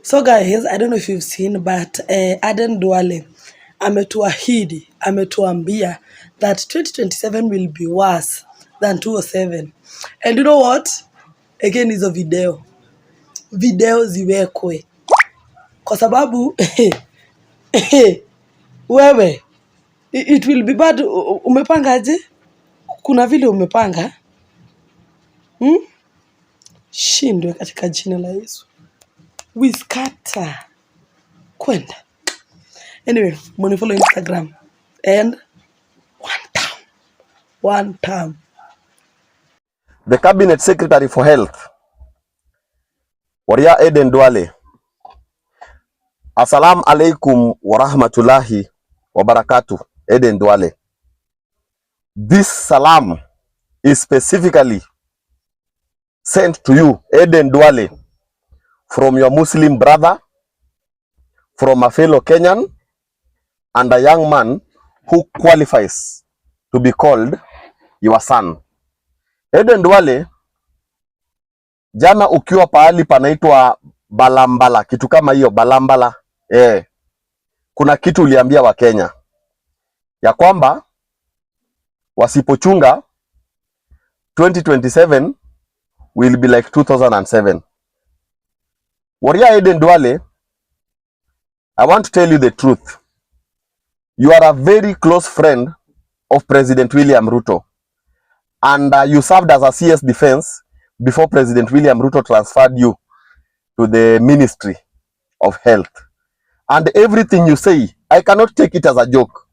So guys, I don't know if you've seen, but Aden Duale ametuambia that 2027 will be worse than 2007. And you know what? Again, hizo video ziwekwe kwa sababu wewe it will be bad. Umepangaje? Kuna vile umepanga shindwe katika jina la Yesu. We scatter kwenda. Anyway, money follow Instagram and one time. The Cabinet Secretary for Health, Waria Aden Duale. Assalamu alaikum wa rahmatullahi wa barakatuh. Aden Duale. This salam is specifically sent to you, Aden Duale, from your Muslim brother, from a fellow Kenyan, and a young man who qualifies to be called your son. Aden Duale, jana ukiwa pahali panaitwa Balambala, kitu kama hiyo Balambala, kuna kitu uliambia wa Kenya ya kwamba wasipochunga 2027 will be like 2007. Waria Aden Duale, I want to tell you the truth. You are a very close friend of President William Ruto, and you served as a CS Defense before President William Ruto transferred you to the Ministry of Health. And everything you say, I cannot take it as a joke,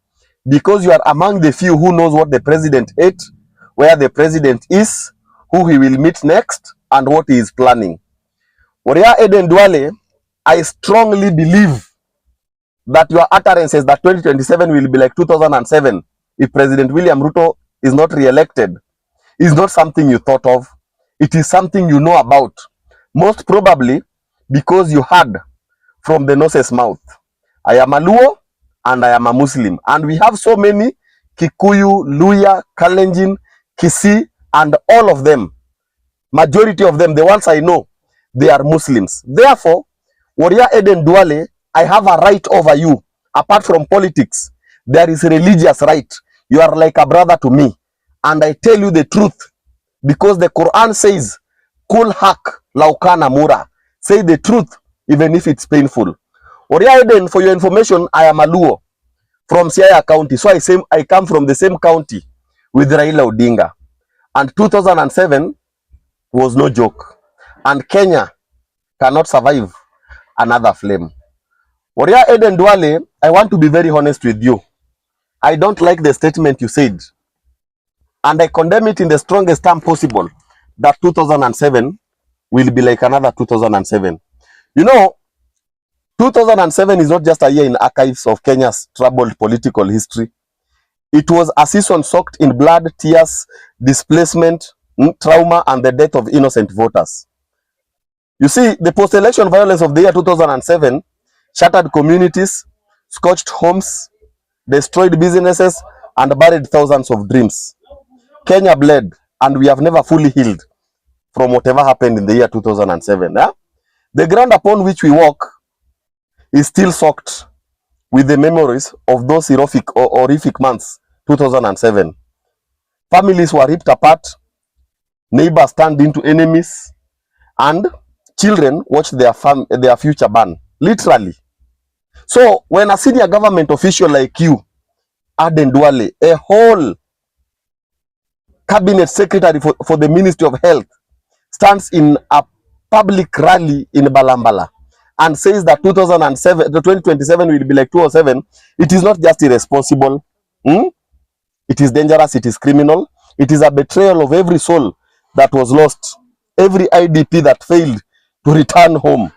because you are among the few who knows what the president ate, where the president is, who he will meet next, and what he is planning. Waria Aden Duale, I strongly believe that your utterances that 2027 will be like 2007 if President William Ruto is not re-elected is not something you thought of. It is something you know about. Most probably because you heard from the nurse's mouth. I am a Luo and I am a Muslim. And we have so many Kikuyu, Luya, Kalenjin, Kisii, and all of them. Majority of them, the ones I know, they are Muslims. Therefore, Waria Aden Duale, I have a right over you. Apart from politics, there is a religious right. You are like a brother to me. And I tell you the truth, because the Quran says, Kul haq laukana mura. Say the truth, even if it's painful. Waria Aden, for your information, I am a Luo from Siaya County. So I come from the same county with Raila Odinga. And 2007 was no joke. And Kenya cannot survive another flame. Waria Aden Duale, I want to be very honest with you. I don't like the statement you said. And I condemn it in the strongest term possible, that 2007 will be like another 2007. You know, 2007 is not just a year in archives of Kenya's troubled political history. It was a season soaked in blood, tears, displacement, trauma, and the death of innocent voters. You see, the post-election violence of the year 2007 shattered communities, scorched homes, destroyed businesses, and buried thousands of dreams. Kenya bled, and we have never fully healed from whatever happened in the year 2007. The ground upon which we walk is still soaked with the memories of those horrific months, 2007. Families were ripped apart, neighbors turned into enemies, and children watched their future burn, literally. So when a senior government official like you, Aden Duale, a whole cabinet secretary for the Ministry of Health, stands in a public rally in Balambala and says that 2027 will be like 2007, it is not just irresponsible. It is dangerous, it is criminal. It is a betrayal of every soul that was lost, every IDP that failed to return home.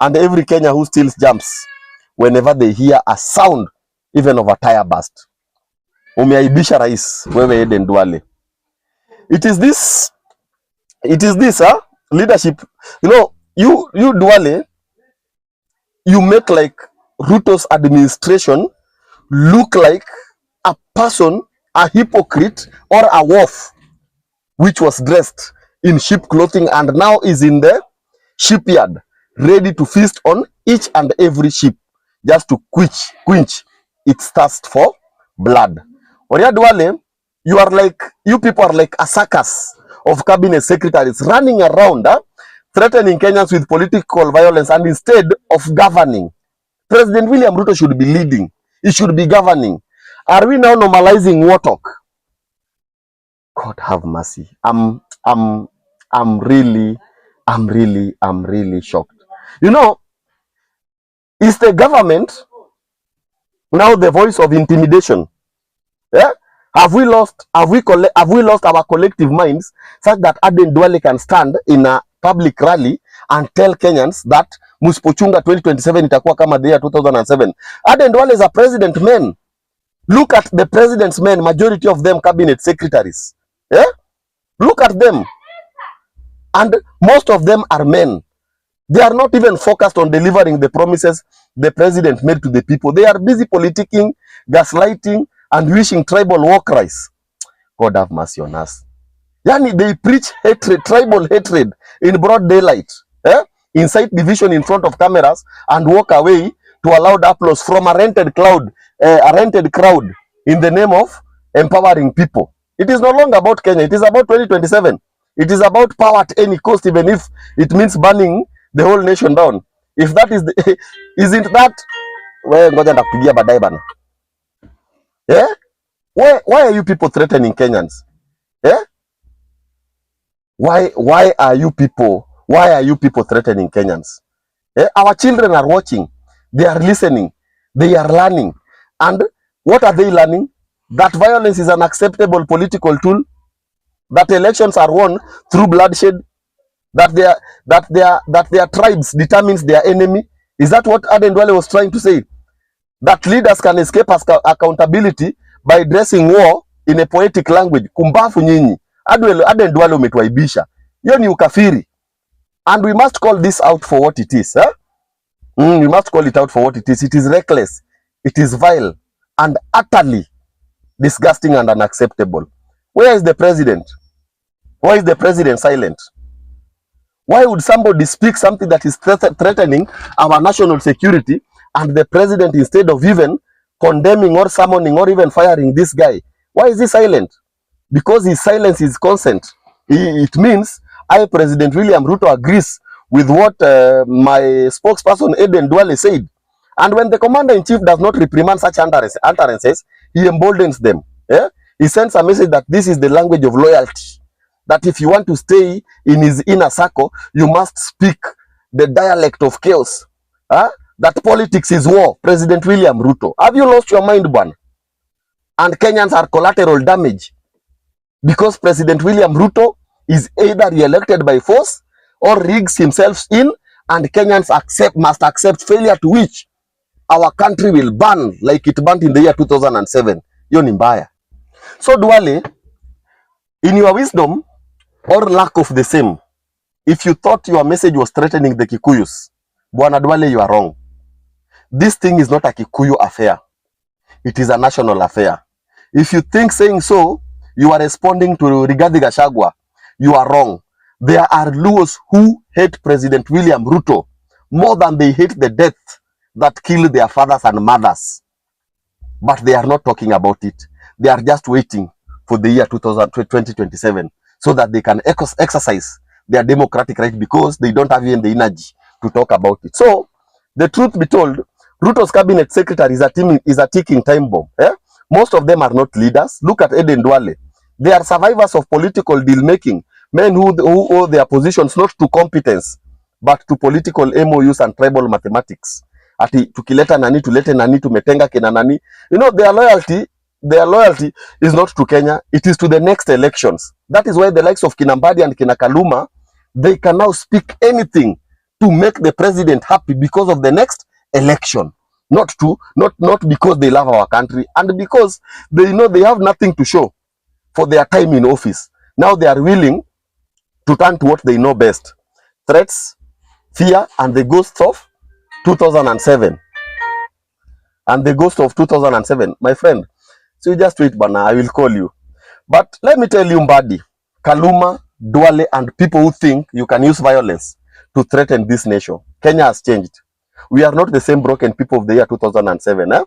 And every Kenya who still jumps whenever they hear a sound, even of a tire burst. Umeaibisha rais, wewe Aden Duale. It is this leadership. You know, you Duale, you make like Ruto's administration look like a person, a hypocrite, or a wolf which was dressed in sheep clothing and now is in the shipyard ready to feast on each and every sheep just to quench its thirst for blood. Oria Duale, you people are like a circus of cabinet secretaries running around, threatening Kenyans with political violence, and instead of governing. President William Ruto should be leading. He should be governing. Are we now normalizing war talk? God have mercy. I'm really shocked. You know, is the government now the voice of intimidation? Yeah? Have we lost our collective minds such that Aden Duale can stand in a public rally and tell Kenyans that musipochunga 2027 itakuwa kama the year 2007? Aden Duale is a president man. Look at the president's men, majority of them cabinet secretaries. Yeah? Look at them. And most of them are men. They are not even focused on delivering the promises the president made to the people. They are busy politicking, gaslighting, and wishing tribal war cries. God have mercy on us. Yani, they preach hatred, tribal hatred in broad daylight. Incite division in front of cameras and walk away to a loud applause from a rented crowd in the name of empowering people. It is no longer about Kenya. It is about 2027. It is about power at any cost, even if it means burning the whole nation down. If that is the, isn't that, well, ngoja ndakupigia baadaye bana. Yeah? Why are you people threatening Kenyans? Yeah? Why are you people threatening Kenyans? Yeah? Our children are watching. They are listening. They are learning. And what are they learning? That violence is an acceptable political tool. That elections are won through bloodshed. That their tribes determines their enemy. Is that what Aden Duale was trying to say? That leaders can escape accountability by dressing war in a poetic language. Kumbafu nyinyi. Aden Duale umetuaibisha. Hiyo ni ukafiri. And we must call this out for what it is. We must call it out for what it is. It is reckless. It is vile. And utterly disgusting and unacceptable. Where is the president? Why is the president silent? Why would somebody speak something that is threatening our national security, and the president, instead of even condemning or summoning or even firing this guy, why is he silent? Because his silence is consent. It means President William Ruto agrees with what my spokesperson Aden Duale said. And when the commander-in-chief does not reprimand such utterances, he emboldens them. Yeah? He sends a message that this is the language of loyalty. That if you want to stay in his inner circle, you must speak the dialect of chaos. That politics is war. President William Ruto. Have you lost your mind, Bwana? And Kenyans are collateral damage. Because President William Ruto is either re-elected by force or rigs himself in, and Kenyans must accept failure, to which our country will burn like it burned in the year 2007. Hiyo ni mbaya. So Duale, in your wisdom or lack of the same, if you thought your message was threatening the Kikuyus, Bwana Duale, you are wrong. This thing is not a Kikuyu affair. It is a national affair. If you think saying so, you are responding to Rigathi Gachagua, you are wrong. There are Luos who hate President William Ruto more than they hate the death that killed their fathers and mothers. But they are not talking about it. They are just waiting for the year 2027 so that they can exercise their democratic right, because they don't have even the energy to talk about it. So, the truth be told, Ruto's cabinet secretary is a ticking time bomb. Most of them are not leaders. Look at Aden Duale. They are survivors of political deal-making, men who owe their positions not to competence, but to political MOUs and tribal mathematics. Ati tukileta nani, tulete nani, tumetenga kina nani. You know, their loyalty is not to Kenya. It is to the next elections. That is why the likes of Kinambadi and Kinakaluma, they can now speak anything to make the president happy because of the next election. Not because they love our country, and because they know they have nothing to show for their time in office. Now they are willing to turn to what they know best. Threats, fear, and the ghosts of 2007. And the ghost of 2007. My friend, so you just wait, Bana, I will call you. But let me tell you, Mbadi, Kaluma, Duale, and people who think you can use violence to threaten this nation. Kenya has changed. We are not the same broken people of the year 2007.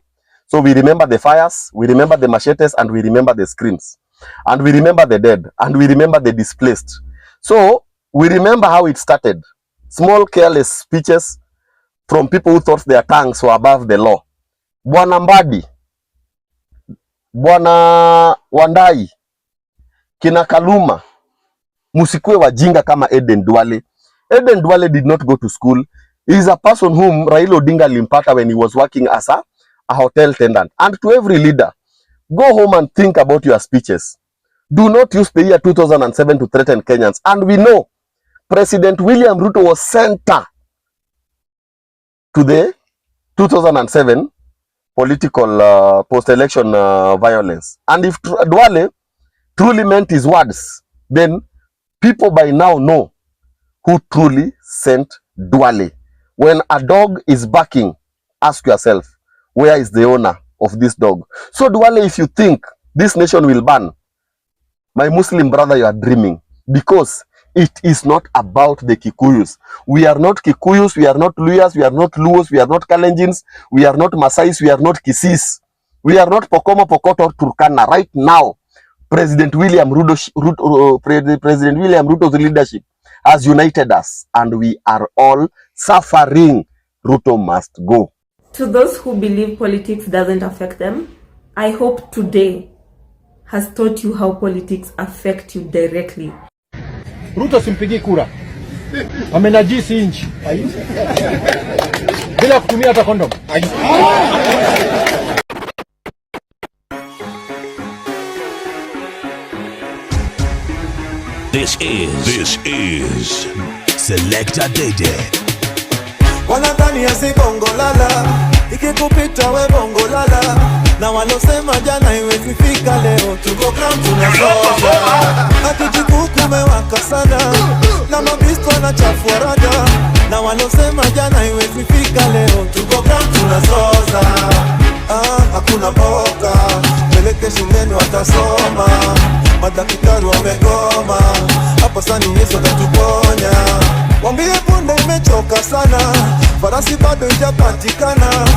So we remember the fires, we remember the machetes, and we remember the screams. And we remember the dead, and we remember the displaced. So we remember how it started. Small careless speeches from people who thought their tongues were above the law. Bwana Mbadi, Bwana Wandai, kina Kaluma, musikwe wajinga kama Aden Duale. Aden Duale did not go to school. He is a person whom Raila Odinga limpata when he was working as a hotel attendant. And to every leader, go home and think about your speeches. Do not use the year 2007 to threaten Kenyans. And we know President William Ruto was center to the 2007 political post-election violence. And if Duale truly meant his words, then people by now know who truly sent Duale. When a dog is barking, ask yourself, where is the owner of this dog? So Duale, if you think this nation will burn, my Muslim brother, you are dreaming, because it is not about the Kikuyus. We are not Kikuyus, we are not Luyas, we are not Luos, we are not Kalenjins, we are not Masais, we are not Kisis, we are not Pokomo, Pokoto, Turkana. Right now, President William Ruto's leadership has united us, and we are all suffering. Ruto must go. To those who believe politics doesn't affect them, I hope today has taught you how politics affect you directly. Ruto simpigi kura. Amenajisi inchi. Bila kutumia hata kondom. This is Selector Dede. Wanadhani ya bongo lala, ikikupita we bongo lala, na walosema jana iwezi fika leo, tuko ground tunasoja. Hatujikuku mewaka sana, na mabisto na chafua rada, na walosema jana iwezi fika leo, tuko ground tunasoja. Hakuna mboka, peleke shuleni watasoma, madaktari wamegoma, hapa sani Yesu atatuponya. Wambie punde imechoka sana, farasi bado ijapatikana,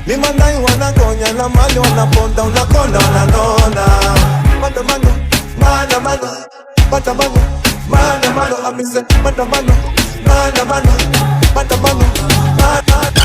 ni mandai wanagonya na mali wanaponda, unakonda wananona. Maandamano, maandamano, maandamano, maandamano, amise maandamano, maandamano, maandamano, maandamano.